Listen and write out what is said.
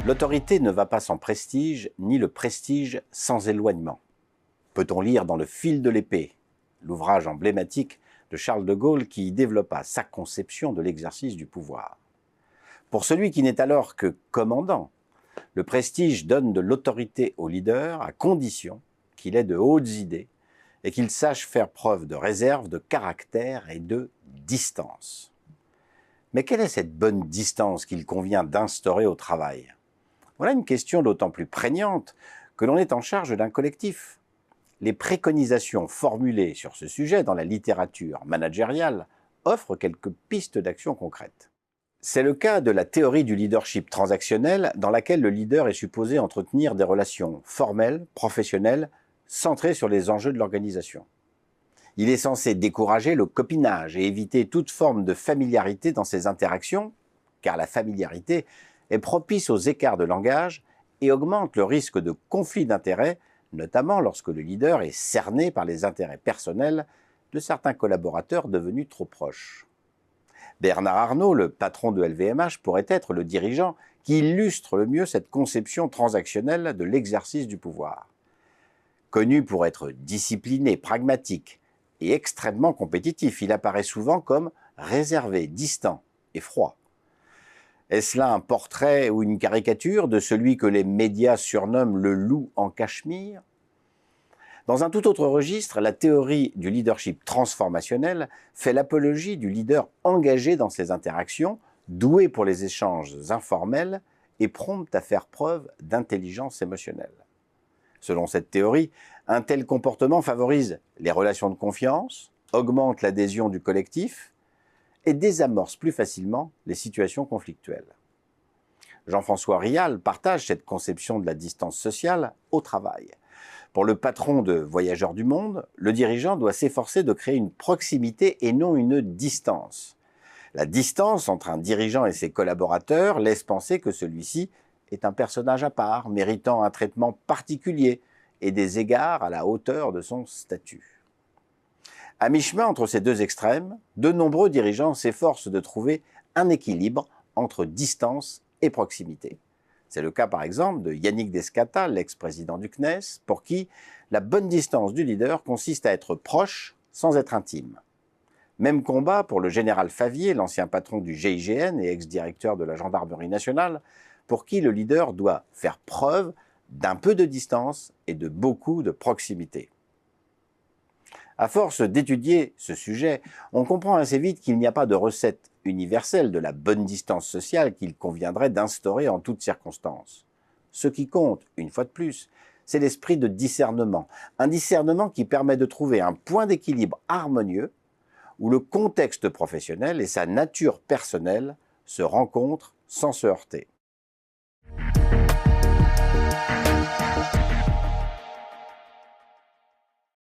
L'autorité ne va pas sans prestige, ni le prestige sans éloignement. Peut-on lire dans Le fil de l'épée, l'ouvrage emblématique de Charles de Gaulle qui développa sa conception de l'exercice du pouvoir. Pour celui qui n'est alors que commandant, le prestige donne de l'autorité au leader à condition qu'il ait de hautes idées et qu'il sache faire preuve de réserve, de caractère et de distance. Mais quelle est cette bonne distance qu'il convient d'instaurer au travail ? Voilà une question d'autant plus prégnante que l'on est en charge d'un collectif. Les préconisations formulées sur ce sujet dans la littérature managériale offrent quelques pistes d'action concrètes. C'est le cas de la théorie du leadership transactionnel dans laquelle le leader est supposé entretenir des relations formelles, professionnelles, centrées sur les enjeux de l'organisation. Il est censé décourager le copinage et éviter toute forme de familiarité dans ses interactions, car la familiarité est propice aux écarts de langage et augmente le risque de conflit d'intérêts, notamment lorsque le leader est cerné par les intérêts personnels de certains collaborateurs devenus trop proches. Bernard Arnault, le patron de LVMH, pourrait être le dirigeant qui illustre le mieux cette conception transactionnelle de l'exercice du pouvoir. Connu pour être discipliné, pragmatique et extrêmement compétitif, il apparaît souvent comme réservé, distant et froid. Est-ce là un portrait ou une caricature de celui que les médias surnomment le loup en cachemire ? Dans un tout autre registre, la théorie du leadership transformationnel fait l'apologie du leader engagé dans ses interactions, doué pour les échanges informels et prompt à faire preuve d'intelligence émotionnelle. Selon cette théorie, un tel comportement favorise les relations de confiance, augmente l'adhésion du collectif et désamorce plus facilement les situations conflictuelles. Jean-François Rial partage cette conception de la distance sociale au travail. Pour le patron de Voyageurs du Monde, le dirigeant doit s'efforcer de créer une proximité et non une distance. La distance entre un dirigeant et ses collaborateurs laisse penser que celui-ci est un personnage à part, méritant un traitement particulier et des égards à la hauteur de son statut. À mi-chemin entre ces deux extrêmes, de nombreux dirigeants s'efforcent de trouver un équilibre entre distance et proximité. C'est le cas par exemple de Yannick Descata, l'ex-président du CNES, pour qui la bonne distance du leader consiste à être proche sans être intime. Même combat pour le général Favier, l'ancien patron du GIGN et ex-directeur de la Gendarmerie nationale, pour qui le leader doit faire preuve d'un peu de distance et de beaucoup de proximité. À force d'étudier ce sujet, on comprend assez vite qu'il n'y a pas de recette universelle de la bonne distance sociale qu'il conviendrait d'instaurer en toutes circonstances. Ce qui compte, une fois de plus, c'est l'esprit de discernement. Un discernement qui permet de trouver un point d'équilibre harmonieux où le contexte professionnel et sa nature personnelle se rencontrent sans se heurter.